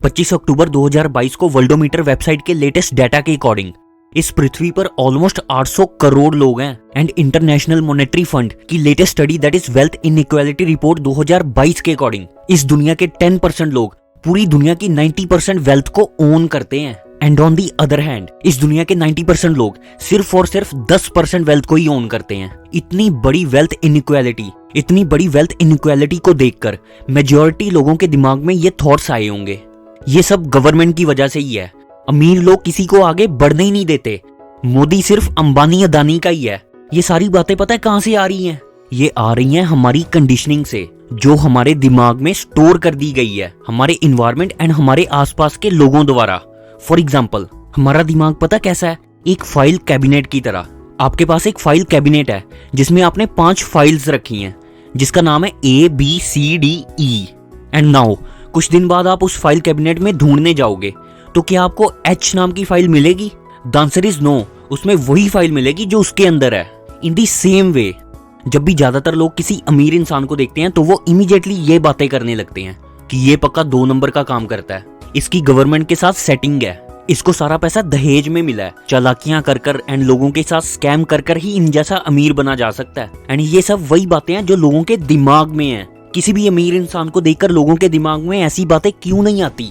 25 अक्टूबर 2022 को Worldometer website के latest data के अकॉर्डिंग इस पृथ्वी पर ऑलमोस्ट 800 करोड़ लोग हैं। एंड इंटरनेशनल मॉनेटरी फंड की latest study that is wealth inequality report 2022 के अकॉर्डिंग इस दुनिया के 10% लोग पूरी दुनिया की 90% वेल्थ को ओन करते हैं। And on the other hand इस दुनिया के 90% लोग सिर्फ और सिर्फ 10% वेल्थ को ही ओन करते हैं। इतनी बड़ी वेल्थ इनइक्वालिटी को देखकर मेजॉरिटी लोगों के दिमाग में ये थॉट्स आए होंगे, ये सब गवर्नमेंट की वजह से ही है। अमीर लोग किसी को आगे बढ़ने ही नहीं देते, मोदी सिर्फ अंबानी अदानी का ही है। ये सारी बातें पता है कहां से आ रही हैं? ये आ रही हैं हमारी कंडीशनिंग से, जो हमारे दिमाग में स्टोर कर दी गई है हमारे इन्वायरमेंट एंड हमारे आसपास के लोगों द्वारा। फॉर एग्जाम्पल, हमारा दिमाग पता कैसा है? एक फाइल कैबिनेट की तरह। आपके पास एक फाइल कैबिनेट है जिसमें आपने 5 फाइल्स रखी हैं जिसका नाम है ABCDE। एंड नाउ कुछ दिन बाद आप उस फाइल कैबिनेट में ढूंढने जाओगे तो क्या आपको H नाम की फाइल मिलेगी? द आंसर इज नो, उसमें वही फाइल मिलेगी जो उसके अंदर है। इन दी सेम वे जब भी ज्यादातर लोग किसी अमीर इंसान को देखते हैं तो वो इमीडिएटली ये बातें करने लगते हैं कि ये पक्का 2 नंबर का काम करता है, इसकी गवर्नमेंट के साथ सेटिंग है, इसको सारा पैसा दहेज में मिला है, चालाकियां कर एंड लोगों के साथ स्कैम कर ही इन जैसा अमीर बना जा सकता है। एंड ये सब वही बातें हैं जो लोगों के दिमाग में है। किसी भी अमीर इंसान को देखकर लोगों के दिमाग में ऐसी बातें क्यों नहीं आती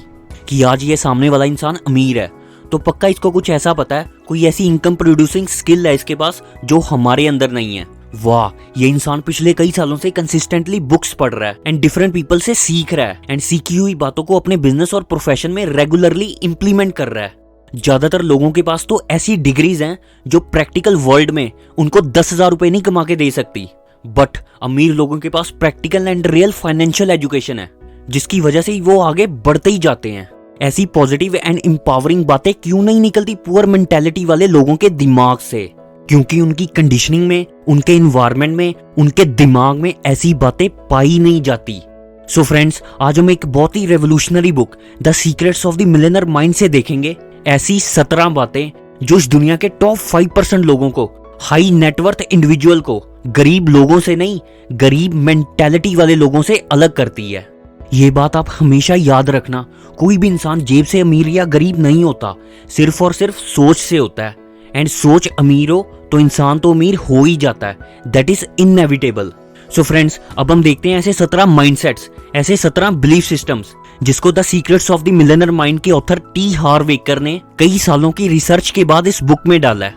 कि आज ये सामने वाला इंसान अमीर है तो पक्का इसको कुछ ऐसा पता है, कोई ऐसी इनकम प्रोड्यूसिंग स्किल है इसके पास जो हमारे अंदर नहीं है। वाह, ये इंसान पिछले कई सालों से कंसिस्टेंटली बुक्स पढ़ रहा है एंड डिफरेंट पीपल से सीख रहा है एंड सीखी हुई बातों को अपने बिजनेस और प्रोफेशन में रेगुलरली इंप्लीमेंट कर रहा है। ज्यादातर लोगों के पास तो ऐसी डिग्रीज हैं जो प्रैक्टिकल वर्ल्ड में उनको 10,000 रुपए नहीं कमा के दे सकती, बट अमीर लोगों के पास practical and real financial education है जिसकी वजह से वो आगे बढ़ते ही जाते हैं। ऐसी पॉजिटिव एंड एम्पावरिंग बातें क्यों नहीं निकलती पुअर मेंटालिटी वाले लोगों के दिमाग से? क्योंकि उनकी कंडीशनिंग में, उनके एनवायरनमेंट में, उनके दिमाग में ऐसी बातें पाई नहीं जाती। सो फ्रेंड्स, आज हम एक बहुत ही revolutionary book the secrets of the millionaire mind से देखेंगे ऐसी 17 बातें जो इस दुनिया के टॉप 5% लोगों को, हाई नेटवर्थ इंडिविजुअल को, गरीब लोगों से नहीं, गरीब मेंटालिटी वाले लोगों से अलग करती है। ये बात आप हमेशा याद रखना, कोई भी इंसान जेब से अमीर या गरीब नहीं होता, सिर्फ और सिर्फ सोच से होता है। एंड सोच अमीर हो तो इंसान तो अमीर हो ही जाता है, that is inevitable. So friends, अब हम देखते हैं ऐसे 17 माइंडसेट्स, ऐसे 17 बिलीफ सिस्टम्स जिसको the secrets of the millionaire mind के ऑथर टी हार्व एकर ने कई सालों की रिसर्च के बाद इस बुक में डाला है।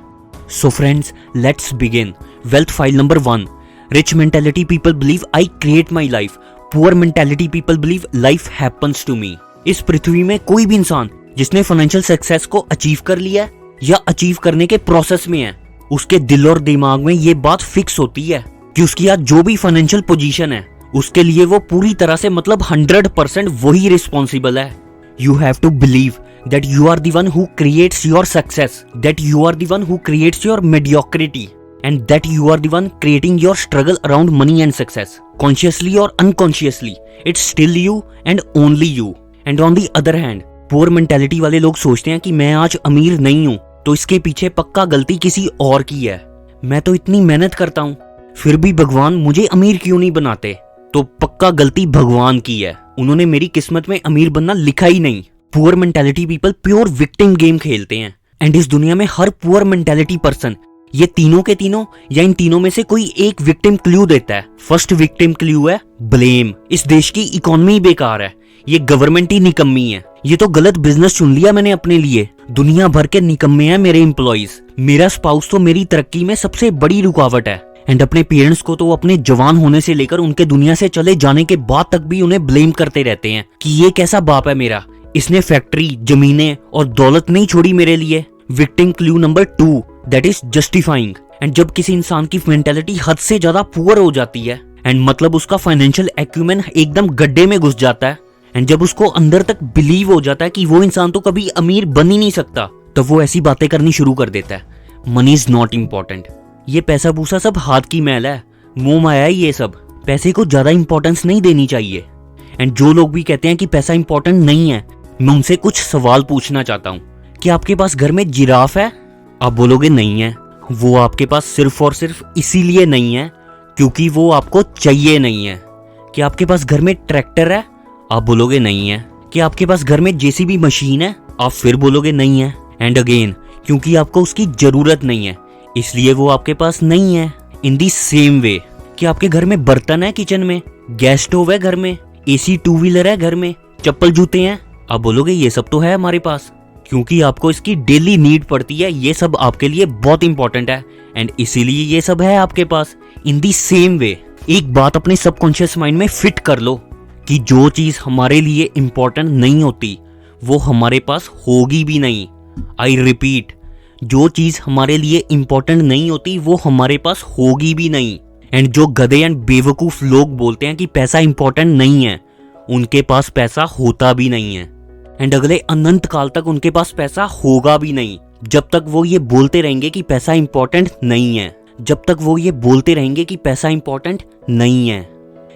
So friends, let's begin. Wealth file number 1, rich mentality people believe I create my life, poor mentality people believe life happens to me. इस पृथ्वी में कोई भी इंसान जिसने फाइनेंशियल सक्सेस को अचीव कर लिया है या अचीव करने के प्रोसेस में है, उसके दिल और दिमाग में ये बात फिक्स होती है कि उसकी आज जो भी फाइनेंशियल पोजीशन है उसके लिए वो पूरी तरह से मतलब 100% वही रिस्पॉन्सिबल है। You have to believe that you are the one who creates your success, that you are the one who creates your mediocrity and that you are the one creating your struggle around money and success. Consciously or unconsciously, it's still you and only you. And on the other hand, poor mentality वाले लोग सोचते हैं कि मैं आज अमीर नहीं हूँ तो इसके पीछे पक्का गलती किसी और की है। मैं तो इतनी मेहनत करता हूँ फिर भी भगवान मुझे अमीर क्यों नहीं बनाते, तो पक्का गलती भगवान की है, उन्होंने मेरी किस्मत में अमीर बनना लिखा ही नहीं। Poor mentality people pure victim game खेलते हैं एंड इस दुनिया में हर पुअर मेंटालिटी पर्सन ये तीनों के तीनों या इन तीनों में से कोई एक विक्टिम क्लू देता है। फर्स्ट विक्टिम क्लू है ब्लेम। इस देश की इकोनॉमी बेकार है, ये गवर्नमेंट ही निकम्मी है, ये तो गलत बिजनेस चुन लिया मैंने अपने लिए, दुनिया भर के निकम्मे हैं मेरे एम्प्लॉइज, मेरा स्पाउस तो मेरी तरक्की में सबसे बड़ी रुकावट है। एंड अपने पेरेंट्स को तो अपने जवान होने से लेकर उनके दुनिया से चले जाने के बाद तक भी उन्हें ब्लेम करते रहते हैं कि ये कैसा बाप है मेरा, इसने फैक्ट्री, जमीनें और दौलत नहीं छोड़ी मेरे लिए। Victim clue number 2, that is justifying. And जब किसी इंसान की मेंटालिटी हद से ज्यादा पुअर हो जाती है एंड मतलब उसका फाइनेंशियल एक्यूमेन एकदम गड्ढे में घुस जाता है एंड जब उसको अंदर तक बिलीव हो जाता है कि वो इंसान तो कभी अमीर बन ही नहीं सकता, तो वो ऐसी बातें करनी शुरू कर देता है। मनी इज नॉट इम्पोर्टेंट, ये पैसा पूसा सब हाथ की मैल है, मोह माया है, ये सब पैसे को ज्यादा इंपॉर्टेंस नहीं देनी चाहिए। एंड जो लोग भी कहते हैं कि पैसा इंपॉर्टेंट नहीं है, मैं उनसे कुछ सवाल पूछना चाहता हूँ कि आपके पास घर में जिराफ है? आप बोलोगे नहीं है। वो आपके पास सिर्फ और सिर्फ इसीलिए नहीं है क्योंकि वो आपको चाहिए नहीं है। कि आपके पास घर में ट्रैक्टर है? आप बोलोगे नहीं है। क्या आपके पास घर में जेसीबी मशीन है? आप फिर बोलोगे नहीं है। एंड अगेन, क्योंकि आपको उसकी जरूरत नहीं है इसलिए वो आपके पास नहीं है। इन दी सेम वे, कि आपके घर में बर्तन है, किचन में गैस स्टोव है, घर में एसी, टू व्हीलर है, घर में चप्पल जूते हैं, आप बोलोगे ये सब तो है हमारे पास, क्योंकि आपको इसकी डेली नीड पड़ती है। ये सब आपके लिए बहुत इंपॉर्टेंट है एंड इसीलिए ये सब है आपके पास। इन दी सेम वे, एक बात अपने सबकॉन्शियस माइंड में फिट कर लो कि जो चीज हमारे लिए इंपॉर्टेंट नहीं होती वो हमारे पास होगी भी नहीं। आई रिपीट, जो चीज हमारे लिए इंपॉर्टेंट नहीं होती वो हमारे पास होगी भी नहीं। एंड जो गधे एंड बेवकूफ लोग बोलते हैं कि पैसा इंपॉर्टेंट नहीं है, उनके पास पैसा होता भी नहीं है एंड अगले अनंत काल तक उनके पास पैसा होगा भी नहीं। जब तक वो ये बोलते रहेंगे कि पैसा इंपॉर्टेंट नहीं है, जब तक वो ये बोलते रहेंगे कि पैसा इंपॉर्टेंट नहीं है।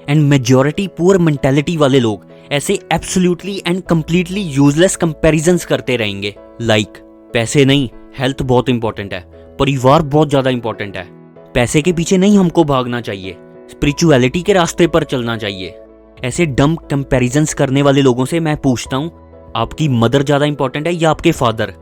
एंड मेजॉरिटी पुअर मेंटालिटी वाले लोग ऐसे absolutely and completely useless comparisons करते रहेंगे। लाइक पैसे नहीं, हेल्थ बहुत इंपॉर्टेंट है, परिवार बहुत ज्यादा इंपॉर्टेंट है। पैसे के पीछे नहीं हमको भागना चाहिए, स्पिरिचुअलिटी के रास्ते पर चलना चाहिए। ऐसे डम कंपैरिजंस करने वाले लोगों से मैं पूछता हूँ, आपकी मदर ज्यादा इंपॉर्टेंट है या आपके फादर?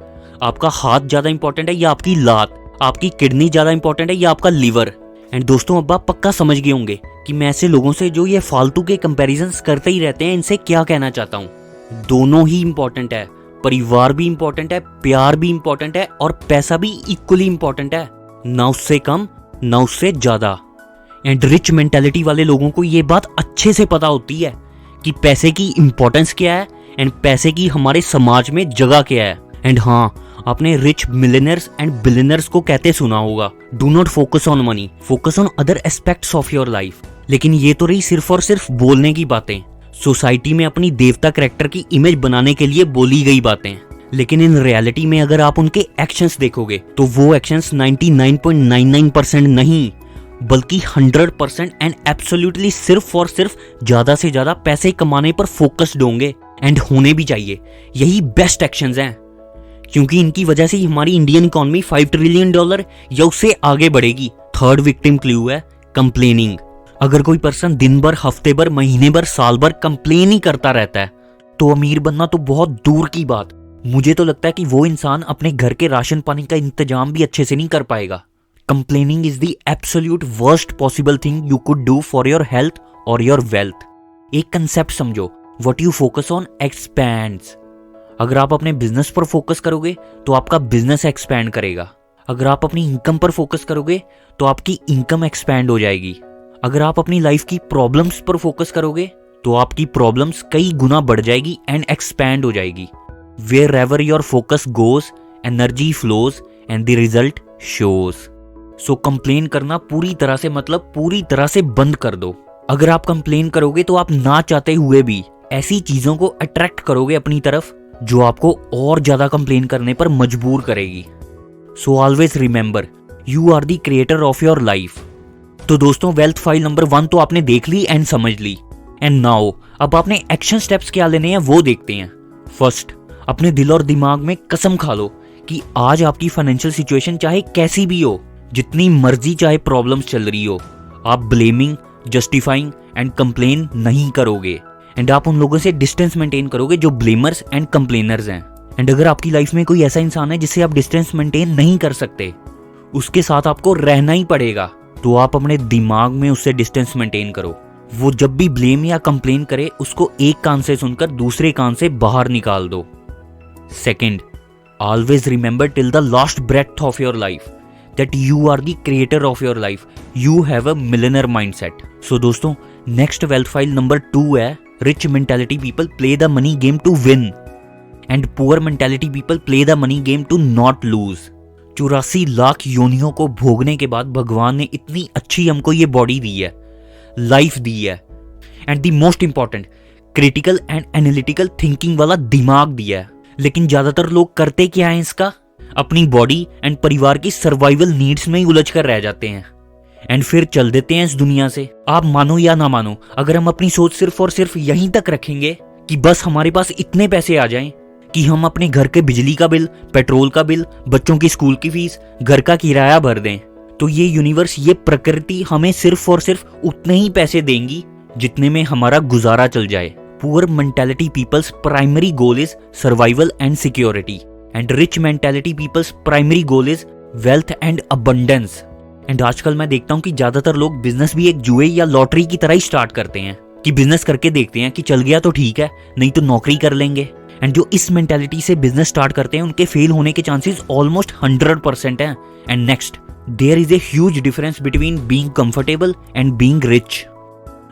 आपका हाथ ज्यादा इंपॉर्टेंट है या आपकी लात? आपकी किडनी ज्यादा इंपॉर्टेंट है या आपका लीवर? एंड दोस्तों, अब आप पक्का समझ गए होंगे कि मैं ऐसे लोगों से जो ये फालतू के कंपैरिजंस करते ही रहते हैं इनसे क्या कहना चाहता हूँ। दोनों ही इंपॉर्टेंट है, परिवार भी इंपॉर्टेंट है, प्यार भी इंपॉर्टेंट है और पैसा भी इक्वली इंपॉर्टेंट है, ना उससे कम ना उससे ज्यादा। एंड रिच मेंटालिटी वाले लोगों को ये बात अच्छे से पता होती है कि पैसे की इंपॉर्टेंस क्या है एंड पैसे की हमारे समाज में जगह क्या है। एंड हाँ, आपने रिच मिलियनर्स एंड बिलियनर्स को कहते सुना होगा, do not focus on money, focus on other aspects of your life. लेकिन ये तो रही सिर्फ और सिर्फ बोलने की बातें, सोसाइटी में अपनी देवता कैरेक्टर की इमेज बनाने के लिए बोली गई बातें। लेकिन इन रियलिटी में अगर आप उनके एक्शंस देखोगे तो वो एक्शंस 99.99% नहीं बल्कि 100% एंड एब्सोल्युटली सिर्फ और सिर्फ ज्यादा से ज्यादा पैसे कमाने पर फोकस्ड होंगे एंड होने भी चाहिए। यही बेस्ट एक्शंस हैं, क्योंकि इनकी वजह से ही हमारी इंडियन इकोनॉमी $5 ट्रिलियन या उससे आगे बढ़ेगी। थर्ड विक्टिम क्लू है कंप्लेनिंग। अगर कोई पर्सन दिन भर, हफ्ते भर, महीने भर, साल भर कंप्लेन ही करता रहता है तो अमीर बनना तो बहुत दूर की बात, मुझे तो लगता है कि वो इंसान अपने घर के राशन पानी का इंतजाम भी अच्छे से नहीं कर पाएगा। Complaining is the absolute worst possible thing you could do for your health और योर वेल्थ। एक कंसेप्ट समझो, what you focus on expands. अगर आप अपने बिजनेस पर फोकस करोगे तो आपका बिजनेस एक्सपैंड करेगा। अगर आप अपनी इनकम पर फोकस करोगे तो आपकी इनकम एक्सपैंड हो जाएगी। अगर आप अपनी लाइफ की प्रॉब्लम्स पर फोकस करोगे तो आपकी प्रॉब्लम्स कई गुना बढ़ जाएगी एंड एक्सपैंड हो जाएगी। Wherever your focus goes, energy flows and the result shows. So complain करना पूरी तरह से, मतलब पूरी तरह से बंद कर दो। अगर आप कंप्लेन करोगे तो आप ना चाहते हुए भी ऐसी चीजों को अट्रैक्ट करोगे अपनी तरफ जो आपको और ज्यादा कंप्लेन करने पर मजबूर करेगी। So always remember, you are the creator of your life. तो दोस्तों, वेल्थ फाइल नंबर 1 तो आपने देख ली एंड समझ ली। एंड नाउ अब आपने एक्शन स्टेप्स क्या लेने हैं वो देखते हैं। फर्स्ट, अपने दिल और दिमाग में कसम खा लो कि आज आपकी फाइनेंशियल सिचुएशन चाहे कैसी भी हो, जितनी मर्जी चाहे प्रॉब्लम्स चल रही हो, आप ब्लेमिंग, जस्टिफाइंग एंड कंप्लेन नहीं करोगे। एंड आप उन लोगों से डिस्टेंस मेंटेन करोगे जो ब्लेमर्स एंड कंप्लेनर्स हैं। एंड अगर आपकी लाइफ में कोई ऐसा इंसान है जिससे आप डिस्टेंस मेंटेन नहीं कर सकते, उसके साथ आपको रहना ही पड़ेगा, तो आप अपने दिमाग में उससे डिस्टेंस मेंटेन करो। वो जब भी ब्लेम या कंप्लेन करे उसको एक कान से सुनकर दूसरे कान से बाहर निकाल दो। Second, always remember till the last breath of your life that you are the creator of your life. You have a millionaire mindset. So दोस्तों, next wealth file number 2 है, rich mentality people play the money game to win and poor mentality people play the money game to not lose. 84 lakh योनियों को भोगने के बाद भगवान ने इतनी अच्छी हमको ये बॉडी दी है, लाइफ दी है and the most important critical and analytical thinking वाला दिमाग दिया है। लेकिन ज्यादातर लोग करते क्या है इसका, अपनी बॉडी एंड परिवार की सर्वाइवल नीड्स में ही उलझ कर रह जाते हैं एंड फिर चल देते हैं इस दुनिया से। आप मानो या ना मानो, अगर हम अपनी सोच सिर्फ और सिर्फ यहीं तक रखेंगे कि बस हमारे पास इतने पैसे आ जाएं कि हम अपने घर के बिजली का बिल, पेट्रोल का बिल, बच्चों की स्कूल की फीस, घर का किराया भर दें, तो ये यूनिवर्स, ये प्रकृति हमें सिर्फ और सिर्फ उतने ही पैसे देंगी जितने में हमारा गुजारा चल जाए। Poor mentality people's primary goal is survival and security and rich mentality people's primary goal is wealth and abundance. And आजकल मैं देखता हूँ कि ज्यादातर लोग बिजनेस भी एक जुए या लॉटरी की तरह ही स्टार्ट करते हैं कि बिजनेस करके देखते हैं कि चल गया तो ठीक है, नहीं तो नौकरी कर लेंगे। एंड जो इस मेंटालिटी से बिजनेस स्टार्ट करते हैं उनके फेल होने के चांसेस ऑलमोस्ट 100% हैं। And next, there is a huge difference between being comfortable and being rich.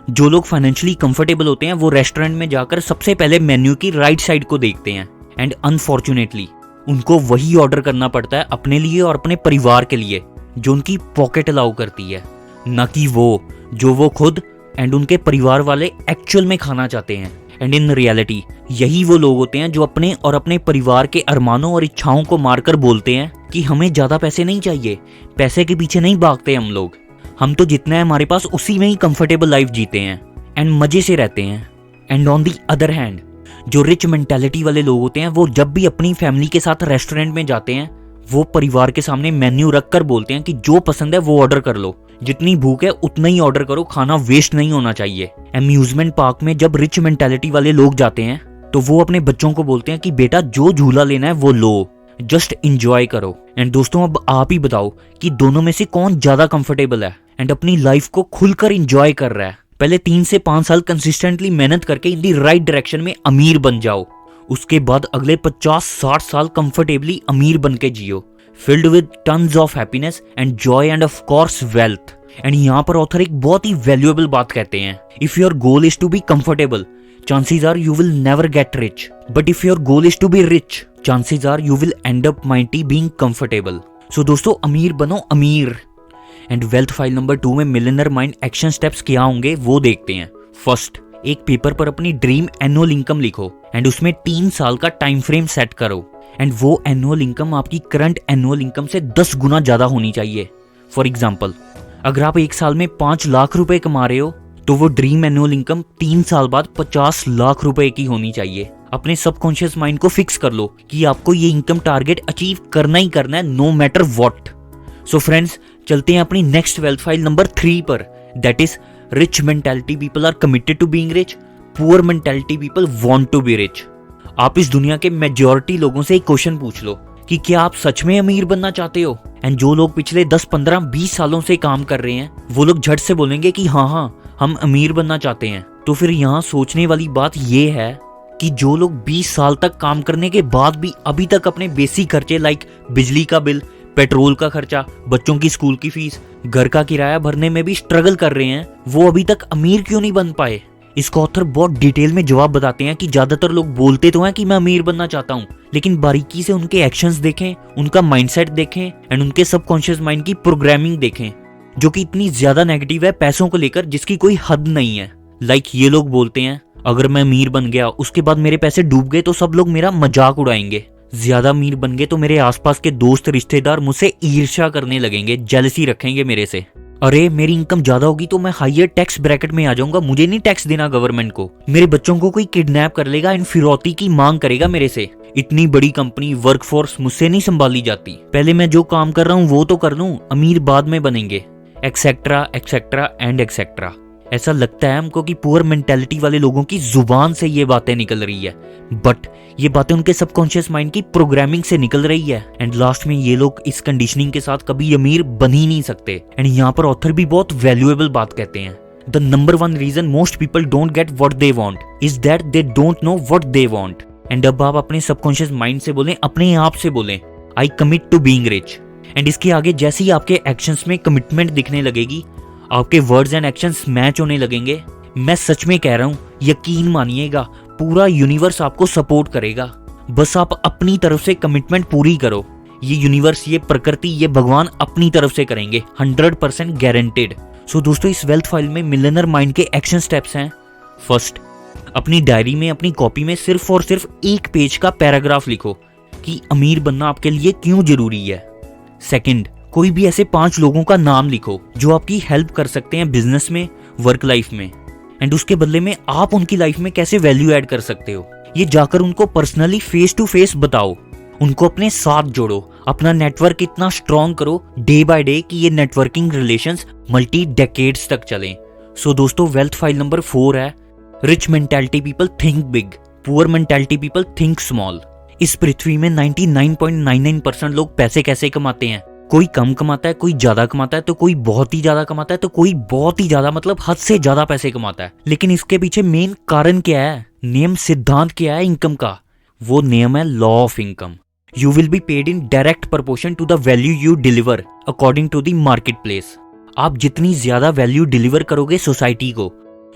जो लोग फाइनेंशियली कंफर्टेबल होते हैं वो रेस्टोरेंट में जाकर सबसे पहले मेन्यू की राइट साइड को देखते हैं एंड अनफॉर्चुनेटली उनको वही ऑर्डर करना पड़ता है अपने लिए और अपने परिवार के लिए जो उनकी पॉकेट अलाउ करती है, न कि वो खुद एंड उनके परिवार वाले एक्चुअल में खाना चाहते हैं। एंड इन रियलिटी यही वो लोग होते हैं जो अपने और अपने परिवार के अरमानों और इच्छाओं को मारकर बोलते हैं कि हमें ज्यादा पैसे नहीं चाहिए, पैसे के पीछे नहीं भागते हम तो जितना है हमारे पास उसी में ही कंफर्टेबल लाइफ जीते हैं एंड मजे से रहते हैं। And on the other hand जो रिच मेंटालिटी वाले लोग होते हैं वो जब भी अपनी फैमिली के साथ रेस्टोरेंट में जाते हैं वो परिवार के सामने मेन्यू रख कर बोलते हैं कि जो पसंद है वो ऑर्डर कर लो, जितनी भूख है उतना ही ऑर्डर करो, खाना वेस्ट नहीं होना चाहिए। अम्यूजमेंट पार्क में जब रिच मेंटालिटी वाले लोग जाते हैं तो वो अपने बच्चों को बोलते हैं कि बेटा जो झूला लेना है वो लो, जस्ट इंजॉय करो। एंड दोस्तों अब आप ही बताओ कि दोनों में से कौन ज्यादा कंफर्टेबल है एंड अपनी लाइफ को खुलकर इंजॉय कर रहा है। पहले 3 से 5 साल कंसिस्टेंटली मेहनत करके इन दी राइट डायरेक्शन में अमीर बन जाओ, उसके बाद अगले 50-60 साल कंफर्टेबली अमीर बन के जियो, filled with tons of happiness and joy and of course wealth. And यहाँ पर ऑथर एक बहुत ही वैल्यूएबल बात कहते हैं, if your goal is to be comfortable chances are you will never get rich, but if your goal is to be rich chances are you will end up mighty being comfortable। so दोस्तों अमीर बनो अमीर। And wealth file number 2 में millionaire mind action steps क्या होंगे वो देखते हैं। फर्स्ट, एक पेपर पर अपनी ड्रीम एनुअल इनकम लिखो एंड उसमें 3 साल का टाइम फ्रेम सेट करो एंड वो एनुअल इनकम आपकी करंट एनुअल इनकम से 10 गुना ज्यादा होनी चाहिए। फॉर एग्जाम्पल, अगर आप 1 साल में 5 लाख रुपए कमा रहे हो तो वो ड्रीम एनुअल इनकम 3 साल बाद 50 लाख रुपए की होनी चाहिए। अपने सबकॉन्शियस माइंड को फिक्स कर लो कि आपको ये इनकम टारगेट अचीव करना ही करना है, no matter what. So friends, चलते हैं अपनी नेक्स्ट वेल्थ फाइल नंबर 3 पर, that is rich mentality people are committed to being rich, poor mentality people want to be rich. आप इस दुनिया के मेजॉरिटी लोगों से एक क्वेश्चन पूछ लो कि क्या आप सच में अमीर बनना चाहते हो। एंड जो लोग पिछले 10, 15, 20 सालों से काम कर रहे हैं वो लोग झट से बोलेंगे कि हाँ हम अमीर बनना चाहते हैं। तो फिर यहाँ सोचने वाली बात ये है कि जो लोग 20 साल तक काम करने के बाद भी अभी तक अपने बेसिक खर्चे लाइक बिजली का बिल, पेट्रोल का खर्चा, बच्चों की स्कूल की फीस, घर का किराया भरने में भी स्ट्रगल कर रहे हैं, वो अभी तक अमीर क्यों नहीं बन पाए। इसका ऑथर बहुत डिटेल में जवाब बताते हैं कि ज्यादातर लोग बोलते तो हैं कि मैं अमीर बनना चाहता हूँ, लेकिन बारीकी से उनके एक्शंस देखें, उनका माइंडसेट देखें एंड उनके सबकॉन्शियस माइंड की प्रोग्रामिंग देखें जो कि इतनी ज्यादा नेगेटिव है पैसों को लेकर जिसकी कोई हद नहीं है। लाइक ये लोग बोलते हैं अगर मैं अमीर बन गया उसके बाद मेरे पैसे डूब गए तो सब लोग मेरा मजाक उड़ाएंगे, ज्यादा अमीर बन गए तो मेरे आसपास के दोस्त रिश्तेदार मुझसे ईर्ष्या करने लगेंगे, जेलसी रखेंगे मेरे से। अरे मेरी इनकम ज्यादा होगी तो मैं हायर टैक्स ब्रैकेट में आ जाऊंगा, मुझे नहीं टैक्स देना गवर्नमेंट को, मेरे बच्चों को कोई किडनैप कर लेगा एंड फिरौती की मांग करेगा मेरे से, इतनी बड़ी कंपनी वर्कफोर्स मुझसे नहीं संभाली जाती, पहले मैं जो काम कर रहा हूँ वो तो कर लूं, अमीर बाद में बनेंगे, एक्सेट्रा एक्सेट्रा एंड एक्सेट्रा। ऐसा लगता है हमको कि पुअर मेंटालिटी वाले लोगों की जुबान से ये बातें निकल रही है, बट ये बातें उनके सबकॉन्शियस माइंड की प्रोग्रामिंग से निकल रही है एंड लास्ट में ये लोग इस कंडीशनिंग के साथ कभी अमीर बन ही नहीं सकते। एंड यहाँ पर ऑथर भी बहुत वैल्यूएबल बात कहते हैं, the number 1 reason most people don't get what they want is that they don't know what they want. And अब आप अपने सबकॉन्शियस माइंड से बोलें, अपने आप से बोलें I commit to being rich. And इसके आगे जैसे ही आपके एक्शंस में कमिटमेंट दिखने लगेगी, आपके वर्ड्स एंड एक्शंस मैच होने लगेंगे, मैं सच में कह रहा हूँ यकीन मानिएगा पूरा यूनिवर्स आपको सपोर्ट करेगा, बस आप अपनी तरफ से कमिटमेंट पूरी करो। ये यूनिवर्स, ये प्रकृति, ये भगवान अपनी तरफ से करेंगे, 100% गारंटेड। सो दोस्तों इस वेल्थ फाइल में मिलियनर माइंड के एक्शन स्टेप्स हैं। फर्स्ट, अपनी डायरी में, अपनी कॉपी में सिर्फ और सिर्फ 1 पेज का पैराग्राफ लिखो कि अमीर बनना आपके लिए क्यों जरूरी है। सेकंड, कोई भी ऐसे 5 लोगों का नाम लिखो जो आपकी हेल्प कर सकते हैं बिजनेस में, वर्क लाइफ में, एंड उसके बदले में आप उनकी लाइफ में कैसे वैल्यू ऐड कर सकते हो। ये जाकर उनको पर्सनली फेस टू फेस बताओ, उनको अपने साथ जोड़ो, अपना नेटवर्क इतना स्ट्रॉन्ग करो डे बाय डे कि ये नेटवर्किंग रिलेशंस मल्टी डेकेड्स तक चलें। सो दोस्तों वेल्थ फाइल नंबर 4 है rich mentality people think big, poor mentality people think small. इस पृथ्वी में 99.99% लोग पैसे कैसे कमाते हैं? कोई कम कमाता है, कोई ज्यादा कमाता है, तो कोई बहुत ही ज्यादा कमाता है, तो कोई बहुत ही ज्यादा मतलब हद से ज्यादा पैसे कमाता है। लेकिन इसके पीछे मेन कारण क्या है? नियम, सिद्धांत क्या है इनकम का? वो नियम है law of income. You will be paid in direct proportion to the value you deliver according to the marketplace. आप जितनी ज्यादा वैल्यू डिलीवर करोगे सोसाइटी को,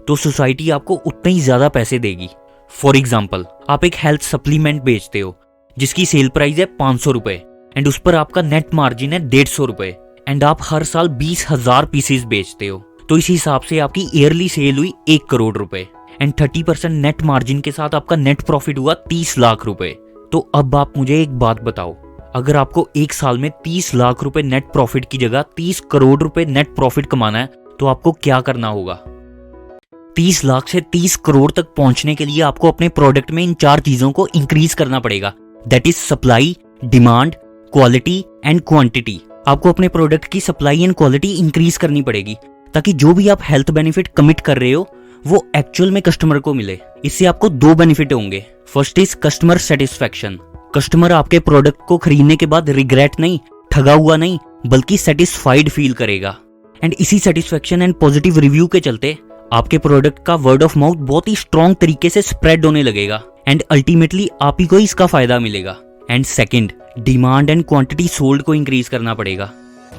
तो सोसाइटी आपको उतना ही ज्यादा पैसे देगी। फॉर एग्जाम्पल, आप एक हेल्थ सप्लीमेंट बेचते हो जिसकी सेल प्राइस है 500 रुपए एंड उस पर आपका नेट मार्जिन है 150 रुपए एंड आप हर साल 20,000 पीसेस बेचते हो, तो इस हिसाब से आपकी ईयरली सेल हुई 1 करोड़ रुपए एंड 30% नेट मार्जिन के साथ आपका नेट प्रॉफिट हुआ 30 लाख रुपए। तो अब आप मुझे एक बात बताओ, अगर आपको एक साल में 30 लाख रुपए नेट प्रॉफिट की जगह 30 करोड़ रुपए नेट प्रॉफिट कमाना है, तो आपको क्या करना होगा? 30 लाख से 30 करोड़ तक पहुंचने के लिए आपको अपने प्रोडक्ट में इन 4 चीजों को इंक्रीज करना पड़ेगा। That is supply, demand, quality and quantity. आपको अपने प्रोडक्ट की सप्लाई एंड क्वालिटी इंक्रीज करनी पड़ेगी ताकि जो भी आप हेल्थ बेनिफिट कमिट कर रहे हो वो एक्चुअल में कस्टमर को मिले। इससे आपको 2 बेनिफिट होंगे। First is customer satisfaction. Customer आपके प्रोडक्ट को खरीदने के बाद रिग्रेट नहीं, ठगा हुआ नहीं, बल्कि सेटिस्फाइड फील करेगा। एंड इसी सेटिस्फैक्शन एंड पॉजिटिव रिव्यू के चलते आपके प्रोडक्ट का वर्ड ऑफ माउथ बहुत ही स्ट्रॉन्ग तरीके से स्प्रेड होने लगेगा एंड अल्टीमेटली आप ही को इसका फायदा मिलेगा। And second, demand and quantity sold को इंक्रीज करना पड़ेगा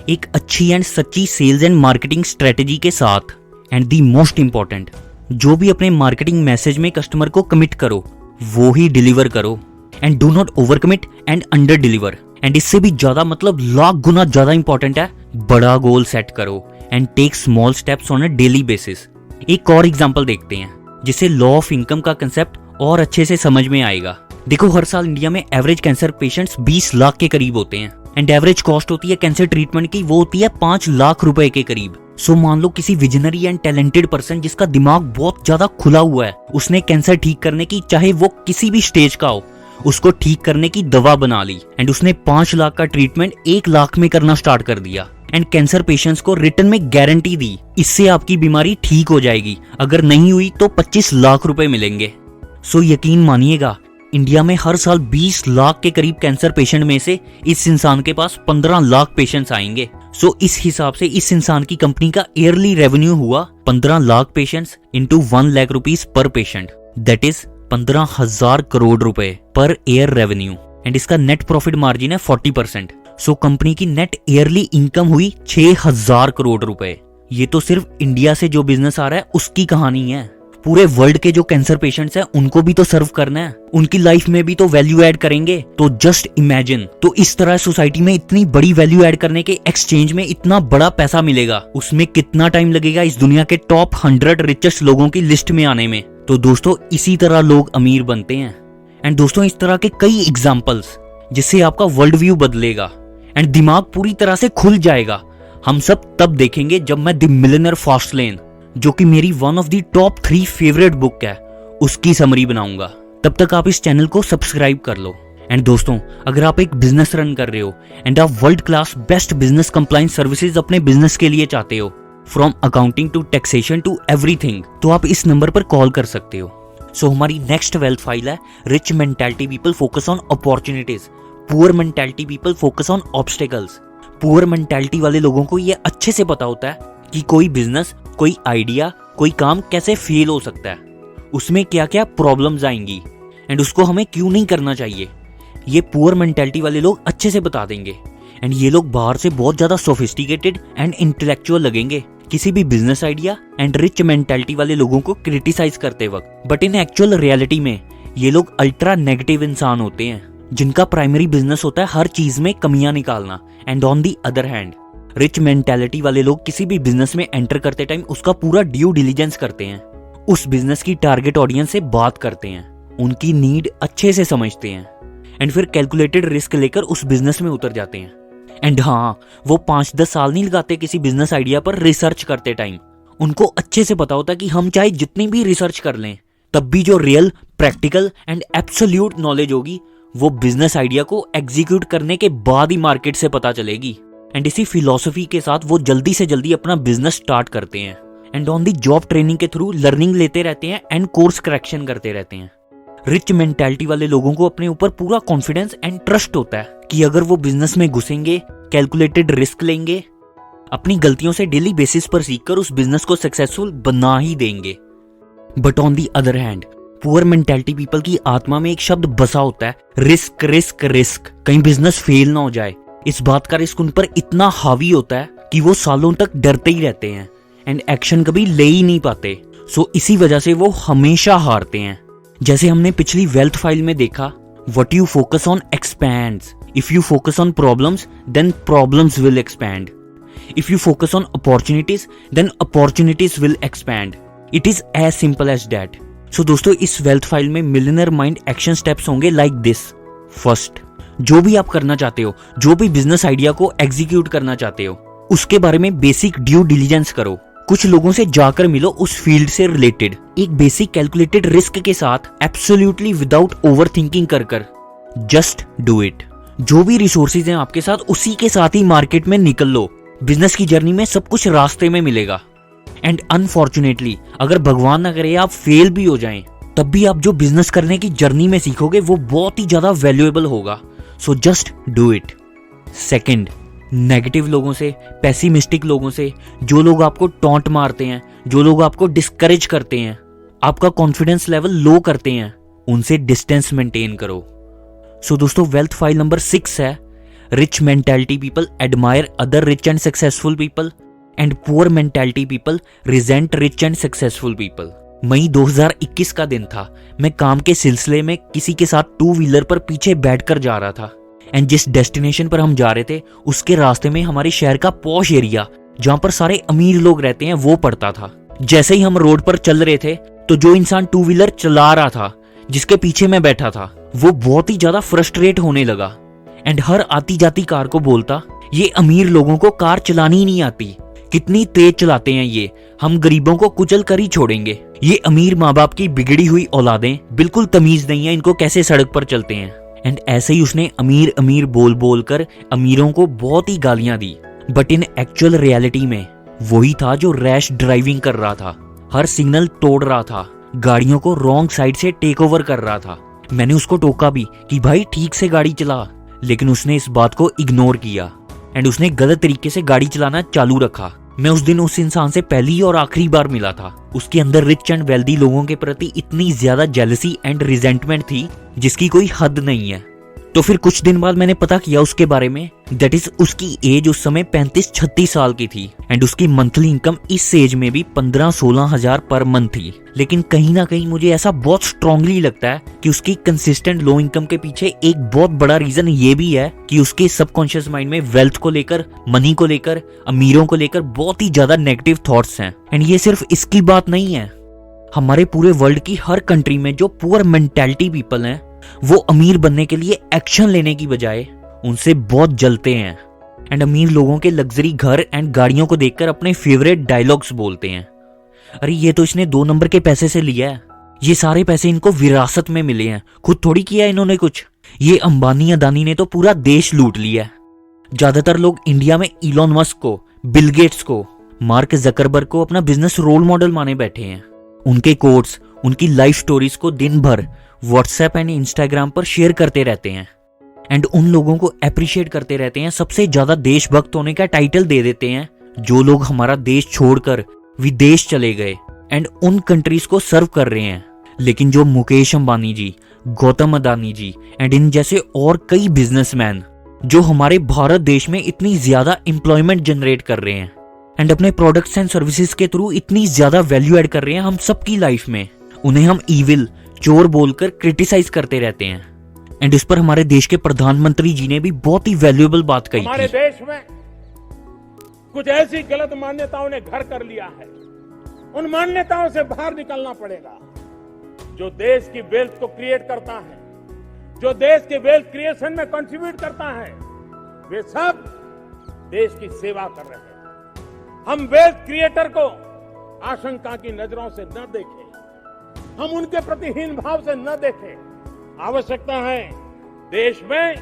एक अच्छी एंड सच्ची सेल्स एंड मार्केटिंग स्ट्रेटेजी के साथ। एंड दी मोस्ट इंपॉर्टेंट, जो भी अपने मार्केटिंग मैसेज में कस्टमर को कमिट करो वो ही डिलीवर करो and do not over commit and under deliver. And इससे भी ज्यादा मतलब लाख गुना ज्यादा इंपॉर्टेंट है, बड़ा गोल सेट करो and take small steps on a daily basis. एक और एग्जांपल देखते हैं जिससे लॉ ऑफ इनकम का कंसेप्ट और अच्छे से समझ में आएगा। देखो, हर साल इंडिया में एवरेज कैंसर पेशेंट्स 20 लाख के करीब होते हैं एंड एवरेज कॉस्ट होती है कैंसर ट्रीटमेंट की, वो होती है 5 लाख रुपए के करीब। सो मान लो किसी विजनरी एंड टैलेंटेड पर्सन जिसका दिमाग बहुत ज्यादा खुला हुआ है, उसने कैंसर ठीक करने की, चाहे वो किसी भी स्टेज का हो, उसको ठीक करने की दवा बना ली एंड उसने 5 लाख का ट्रीटमेंट 1 लाख में करना स्टार्ट कर दिया एंड कैंसर पेशेंट्स को रिटर्न में गारंटी दी, इससे आपकी बीमारी ठीक हो जाएगी, अगर नहीं हुई तो 25 लाख रुपए मिलेंगे। सो यकीन मानिएगा, इंडिया में हर साल 20 लाख के करीब कैंसर पेशेंट में से इस इंसान के पास 15 लाख पेशेंट्स आएंगे। सो इस हिसाब से इस इंसान की कंपनी का ईयरली रेवेन्यू हुआ 15 lakh patients into 1 lakh rupees पर पेशेंट, दैट इज 15,000 करोड़ रुपए पर ईयर रेवेन्यू एंड इसका नेट प्रॉफिट मार्जिन है 40%। सो कंपनी की नेट ईयरली इनकम हुई 6,000 करोड़ रुपए। ये तो सिर्फ इंडिया से जो बिजनेस आ रहा है उसकी कहानी है। पूरे वर्ल्ड के जो कैंसर पेशेंट्स हैं उनको भी तो सर्व करना है, उनकी लाइफ में भी तो वैल्यू ऐड करेंगे। तो जस्ट इमेजिन, तो इस तरह सोसाइटी में इतनी बड़ी वैल्यू ऐड करने के एक्सचेंज में इतना बड़ा पैसा मिलेगा, उसमें कितना टाइम लगेगा इस दुनिया के टॉप 100 रिचेस्ट लोगों की लिस्ट में आने में। तो दोस्तों, इसी तरह लोग अमीर बनते हैं। एंड दोस्तों, इस तरह के कई एग्जाम्पल्स जिससे आपका वर्ल्ड व्यू बदलेगा एंड दिमाग पूरी तरह से खुल जाएगा, हम सब तब देखेंगे जब मैं द मिलियनेयर फास्ट लेन, जो कि मेरी one of the top 3 favourite book है, उसकी समरी बनाऊंगा। तब तक आप इस चैनल को सब्सक्राइब कर लो। एंड दोस्तों, अगर आप एक बिजनेस रन कर रहे हो एंड आप world class best business compliance services अपने बिजनेस के लिए चाहते हो, from accounting to taxation to everything, तो आप इस नंबर पर कॉल कर सकते हो। सो हमारी नेक्स्ट वेल्थ फाइल है rich mentality people focus on opportunities, poor mentality people focus on obstacles. Poor mentality वाले लोगों को ये अच्छे से पता होता है कि कोई बिजनेस, कोई आइडिया, कोई काम कैसे फेल हो सकता है, उसमें क्या क्या प्रॉब्लम्स आएंगी एंड उसको हमें क्यों नहीं करना चाहिए। ये पुअर मेंटालिटी वाले लोग अच्छे से बता देंगे एंड ये लोग बाहर से बहुत ज्यादा सोफिस्टिकेटेड एंड इंटेलेक्चुअल लगेंगे किसी भी business idea and rich mentality वाले लोगों को क्रिटिसाइज करते वक्त, बट इन एक्चुअल रियलिटी में ये लोग अल्ट्रा नेगेटिव इंसान होते हैं जिनका प्राइमरी बिजनेस होता है हर चीज में कमियां निकालना। And on the other hand, rich mentality वाले लोग किसी भी बिजनेस में एंटर करते टाइम उसका पूरा ड्यू डिलीजेंस करते हैं, उस बिजनेस की टारगेट ऑडियंस से बात करते हैं, उनकी नीड अच्छे से समझते हैं एंड फिर कैलकुलेटेड रिस्क लेकर उस बिजनेस में उतर जाते हैं। एंड हाँ, वो 5-10 साल नहीं लगाते किसी बिजनेस आइडिया पर रिसर्च करते टाइम। उनको अच्छे से पता होता है कि हम चाहे जितनी भी रिसर्च कर लें, तब भी जो real, practical and absolute knowledge होगी वो बिजनेस आइडिया को एग्जीक्यूट करने के बाद ही मार्केट से पता चलेगी। एंड इसी फिलॉसफी के साथ वो जल्दी से जल्दी अपना बिजनेस स्टार्ट करते हैं। And on the job training के थ्रू लर्निंग लेते रहते हैं एंड कोर्स करेक्शन करते रहते हैं। रिच मेंटालिटी वाले लोगों को अपने ऊपर पूरा कॉन्फिडेंस एंड ट्रस्ट होता है कि अगर वो बिजनेस में घुसेंगे, कैलकुलेटेड रिस्क लेंगे, अपनी गलतियों से डेली बेसिस पर सीखकर उस बिजनेस को सक्सेसफुल बना ही देंगे। But on the other hand poor mentality people की आत्मा में एक शब्द बसा होता है, रिस्क रिस्क रिस्क। कहीं बिजनेस फेल ना हो जाए, इस बात का रिस्क उन पर इतना हावी होता है कि वो सालों तक डरते ही रहते हैं एंड एक्शन कभी ले ही नहीं पाते। सो इसी वजह से वो हमेशा हारते हैं। जैसे हमने पिछली वेल्थ फाइल में देखा, what you focus on expands. If you focus on problems then problems will expand. If you focus on opportunities then opportunities will expand. It is as simple as that. So दोस्तों, इस wealth file में millionaire mind action steps होंगे like this. First, जो भी आप करना चाहते हो, जो भी बिजनेस आइडिया को एग्जीक्यूट करना चाहते हो, उसके बारे में बेसिक ड्यू डिलीजेंस करो। कुछ लोगों से जाकर मिलो उस फील्ड से रिलेटेड, एक बेसिक कैलकुलेटेड रिस्क के साथ, एब्सोल्युटली विदाउट ओवर थिंकिंग कर जस्ट डू इट। जो भी रिसोर्सेज हैं आपके साथ, उसी के साथ ही मार्केट में निकल लो। बिजनेस की जर्नी में सब कुछ रास्ते में मिलेगा। एंड अनफॉर्चुनेटली अगर भगवान ना करे आप फेल भी हो जाएं, तब भी आप जो बिजनेस करने की जर्नी में सीखोगे वो बहुत ही ज्यादा वैल्यूएबल होगा। So just do it. Second, negative लोगों से, पेसिमिस्टिक लोगों से, जो लोग आपको टॉन्ट मारते हैं, जो लोग आपको डिस्करेज करते हैं, आपका कॉन्फिडेंस लेवल लो करते हैं, उनसे डिस्टेंस मेंटेन करो। सो दोस्तों, वेल्थ फाइल नंबर 6 है, rich mentality people admire other rich and successful people and poor mentality people resent rich and successful people. मई 2021 का दिन था। मैं काम के सिलसिले में किसी के साथ 2 व्हीलर पर पीछे बैठकर जा रहा था एंड जिस डेस्टिनेशन पर हम जा रहे थे उसके रास्ते में हमारे शहर का पॉश एरिया, जहां पर सारे अमीर लोग रहते हैं, वो पड़ता था। जैसे ही हम रोड पर चल रहे थे तो जो इंसान 2 व्हीलर चला रहा था, जिसके पीछे मैं बैठा था, वो बहुत ही ज्यादा फ्रस्ट्रेट होने लगा एंड हर आती जाती कार को बोलता, ये अमीर लोगों को कार चलानी ही नहीं आती, कितनी तेज चलाते हैं ये, हम गरीबों को कुचल कर ही छोड़ेंगे। ये अमीर माँ बाप की बिगड़ी हुई औलादें, बिल्कुल तमीज नहीं है इनको कैसे सड़क पर चलते हैं। एंड ऐसे ही उसने अमीर अमीर बोल बोल कर अमीरों को बहुत ही गालियां दी। बट इन एक्चुअल रियलिटी में वही था जो रैश ड्राइविंग कर रहा था, हर सिग्नल तोड़ रहा था, गाड़ियों को रॉन्ग साइड से टेक ओवर कर रहा था। मैंने उसको टोका भी कि भाई ठीक से गाड़ी चला, लेकिन उसने इस बात को इग्नोर किया एंड उसने गलत तरीके से गाड़ी चलाना चालू रखा। मैं उस दिन उस इंसान से पहली और आखिरी बार मिला था। उसके अंदर रिच एंड वेल्दी लोगों के प्रति इतनी ज्यादा जेलसी एंड रिजेंटमेंट थी जिसकी कोई हद नहीं है। तो फिर कुछ दिन बाद मैंने पता किया उसके बारे में, दैट इज उसकी एज उस समय 35-36 साल की थी एंड उसकी मंथली इनकम इस एज में भी 15-16 हजार पर मंथ थी। लेकिन कहीं ना कहीं मुझे ऐसा बहुत स्ट्रांगली लगता है कि उसकी कंसिस्टेंट लो इनकम के पीछे एक बहुत बड़ा रीजन ये भी है कि उसके सबकॉन्शियस माइंड में वेल्थ को लेकर, मनी को लेकर, अमीरों को लेकर बहुत ही ज्यादा नेगेटिव थॉट्स हैं। एंड ये सिर्फ इसकी बात नहीं है, हमारे पूरे वर्ल्ड की हर कंट्री में जो पुअर मेंटालिटी पीपल हैं, वो अमीर बनने के लिए एक्शन लेने की बजाय उनसे बहुत जलते हैं एंड अमीर लोगों के लग्जरी घर एंड गाड़ियों को देखकर अपने फेवरेट डायलॉग्स बोलते हैं। अरे ये तो इसने 2 नंबर के पैसे से लिया है, ये सारे पैसे इनको विरासत में मिले हैं, खुद थोड़ी किया इन्होंने कुछ। ये अंबानी अदानी ने तो पूरा देश लूट लिया है। ज्यादातर लोग इंडिया में इलॉन मस्क को, बिल गेट्स को, मार्क जकरबर्ग को अपना बिजनेस रोल मॉडल माने बैठे हैं। उनके कोट्स, उनकी लाइफ स्टोरीज को दिन भर व्हाट्सएप एंड इंस्टाग्राम पर शेयर करते रहते हैं एंड उन लोगों को अप्रिशिएट करते रहते हैं, सबसे ज्यादा देशभक्त होने का टाइटल दे देते हैं जो लोग हमारा देश छोड़कर विदेश चले गए एंड उन कंट्रीज को सर्व कर रहे हैं। लेकिन जो मुकेश अंबानी जी, गौतम अदानी जी एंड इन जैसे और कई बिजनेसमैन जो हमारे भारत देश में इतनी ज्यादा एम्प्लॉयमेंट जनरेट कर रहे हैं एंड अपने प्रोडक्ट्स एंड सर्विसेज के थ्रू इतनी ज्यादा वैल्यू ऐड कर रहे हैं हम सबकी लाइफ में, उन्हें हम ईविल, चोर बोलकर क्रिटिसाइज करते रहते हैं। एंड इस पर हमारे देश के प्रधानमंत्री जी ने भी बहुत ही वैल्यूएबल बात कही। हमारे देश में कुछ ऐसी गलत मान्यताओं ने घर कर लिया है, उन मान्यताओं से बाहर निकलना पड़ेगा। जो देश की वेल्थ को क्रिएट करता है, जो देश के वेल्थ क्रिएशन में कंट्रीब्यूट करता है, वे सब देश की सेवा कर रहे हैं। हम वेल्थ क्रिएटर को आशंका की नजरों से न देखें, हम उनके प्रति हीन भाव से न देखें। आवश्यकता है देश में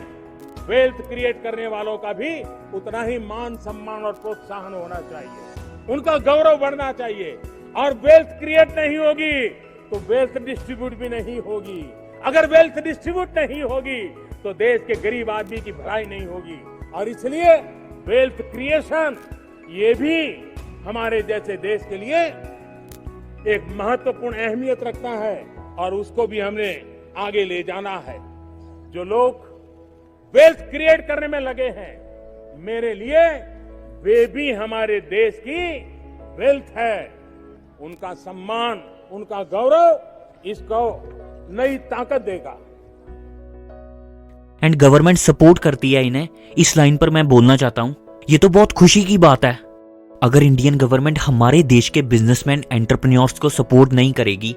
वेल्थ क्रिएट करने वालों का भी उतना ही मान, सम्मान और प्रोत्साहन होना चाहिए। उनका गौरव बढ़ना चाहिए। और वेल्थ क्रिएट नहीं होगी तो वेल्थ डिस्ट्रीब्यूट भी नहीं होगी। अगर वेल्थ डिस्ट्रीब्यूट नहीं होगी तो देश के गरीब आदमी की भलाई नहीं होगी। और इसलिए वेल्थ क्रिएशन ये भी हमारे जैसे देश के लिए एक महत्वपूर्ण अहमियत रखता है और उसको भी हमने आगे ले जाना है। जो लोग वेल्थ क्रिएट करने में लगे हैं, मेरे लिए वे भी हमारे देश की वेल्थ है। उनका सम्मान, उनका गौरव इसको नई ताकत देगा। एंड गवर्नमेंट सपोर्ट करती है इन्हें, इस लाइन पर मैं बोलना चाहता हूं, ये तो बहुत खुशी की बात है। अगर इंडियन गवर्नमेंट हमारे देश के बिजनेसमैन एंटरप्रेन्योर्स को सपोर्ट नहीं करेगी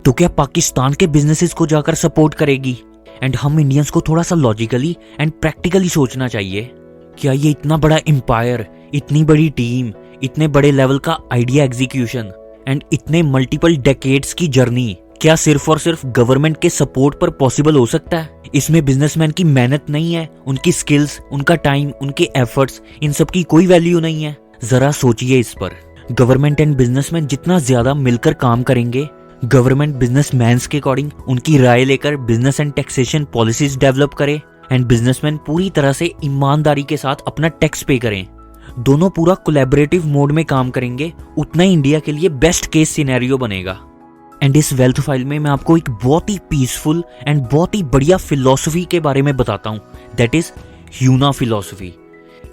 तो क्या पाकिस्तान के बिजनेसेस को जाकर सपोर्ट करेगी? एंड हम इंडियंस को थोड़ा सा लॉजिकली एंड प्रैक्टिकली सोचना चाहिए। क्या ये इतना बड़ा एम्पायर, इतनी बड़ी टीम, इतने बड़े लेवल का आइडिया एग्जीक्यूशन एंड इतने मल्टीपल डेकेड्स की जर्नी क्या सिर्फ और सिर्फ गवर्नमेंट के सपोर्ट पर पॉसिबल हो सकता है? इसमें बिजनेसमैन की मेहनत नहीं है, उनकी स्किल्स, उनका टाइम, उनके एफर्ट्स, इन सब की कोई वैल्यू नहीं है? जरा सोचिए इस पर। गवर्नमेंट एंड बिजनेसमैन जितना ज्यादा मिलकर काम करेंगे, गवर्नमेंट बिजनेसमैन्स के अकॉर्डिंग उनकी राय लेकर business and taxation policies develop करे एंड बिजनेसमैन पूरी तरह से ईमानदारी के साथ अपना टैक्स पे करें, दोनों पूरा कोलैबोरेटिव मोड में काम करेंगे, उतना ही इंडिया के लिए बेस्ट केस सिनेरियो बनेगा। एंड इस वेल्थ फाइल में मैं आपको एक बहुत ही पीसफुल एंड बहुत ही बढ़िया फिलॉसफी के बारे में बताता हूँ, दैट इज ह्यूना फिलॉसफी।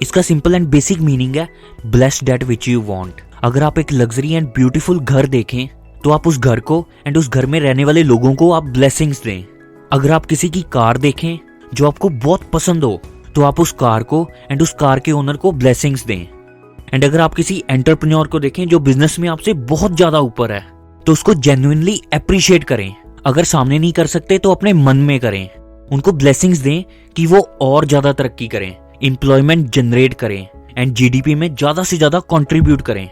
इसका सिंपल एंड बेसिक मीनिंग है bless that which you want. अगर आप एक लग्जरी एंड ब्यूटीफुल घर देखें तो आप उस घर को एंड उस घर में रहने वाले लोगों को आप ब्लेसिंग्स दें। अगर आप किसी की कार देखें जो आपको बहुत पसंद हो तो आप उस कार को एंड उस कार के ओनर को ब्लेसिंग्स दें। एंड अगर आप किसी एंटरप्रेन्योर को देखें जो बिजनेस में आपसे बहुत ज्यादा ऊपर है तो उसको जेन्युइनली अप्रिशिएट करें। अगर सामने नहीं कर सकते तो अपने मन में करें, उनको ब्लेसिंग्स दें कि वो और ज्यादा तरक्की करें, एम्प्लॉयमेंट जनरेट करें एंड जीडीपी में ज्यादा से ज्यादा कंट्रीब्यूट करें।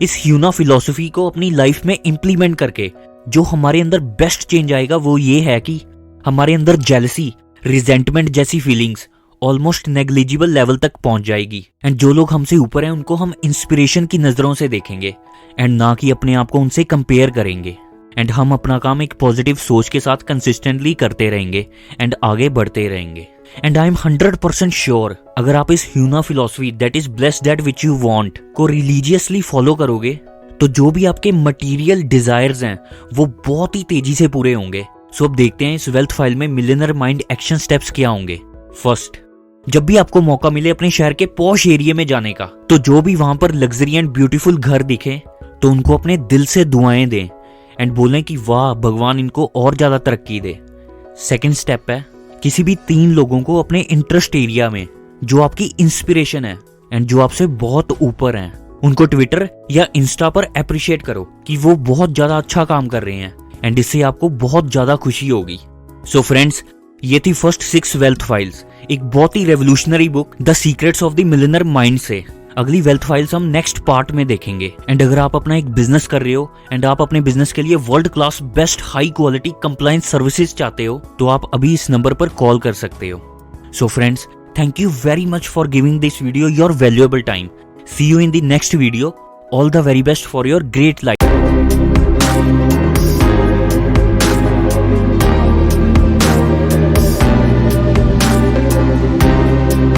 इस ह्यूना फिलॉसफी को अपनी लाइफ में इंप्लीमेंट करके जो हमारे अंदर बेस्ट चेंज आएगा वो ये है कि हमारे अंदर जेलसी, रिजेंटमेंट जैसी फीलिंग्स ऑलमोस्ट नेग्लिजिबल लेवल तक पहुंच जाएगी एंड जो लोग हमसे ऊपर हैं उनको हम इंस्पिरेशन की नजरों से देखेंगे एंड ना कि अपने आप को उनसे कंपेयर करेंगे। एंड हम अपना काम एक पॉजिटिव सोच के साथ कंसिस्टेंटली करते रहेंगे एंड आगे बढ़ते रहेंगे। एंड आई एम 100% श्योर अगर आप इस Huna philosophy that is bless that which you want को रिलीजियसली फॉलो करोगे तो जो भी आपके मटीरियल डिजायर्स हैं वो बहुत ही तेजी से पूरे होंगे। सो अब देखते हैं इस वेल्थ फाइल में मिलियनर माइंड एक्शन स्टेप्स क्या होंगे। फर्स्ट, जब भी आपको मौका मिले अपने शहर के पॉश एरिया में जाने का तो जो भी वहां पर लग्जरी एंड ब्यूटीफुल घर दिखे तो उनको अपने दिल से दुआएं दें एंड बोलें कि वाह भगवान इनको और ज्यादा तरक्की दे। सेकंड स्टेप है किसी भी 3 लोगों को अपने इंटरेस्ट एरिया में जो आपकी इंस्पिरेशन है एंड जो आपसे बहुत ऊपर हैं उनको ट्विटर या इंस्टा पर अप्रिशिएट करो कि वो बहुत ज्यादा अच्छा काम कर रहे हैं एंड इससे आपको बहुत ज्यादा खुशी होगी। सो फ्रेंड्स, ये थी फर्स्ट 6 वेल्थ फाइल्स, एक बहुत ही revolutionary book the secrets of the millionaire mind से। अगली वेल्थ फाइल्स हम नेक्स्ट पार्ट में देखेंगे। एंड अगर आप अपना एक बिजनेस कर रहे हो एंड आप अपने बिजनेस के लिए world class best high quality compliance services चाहते हो तो आप अभी इस नंबर पर कॉल कर सकते हो। So friends, thank you very much for giving this video your valuable time. See you in the next video. All the very best for your great life.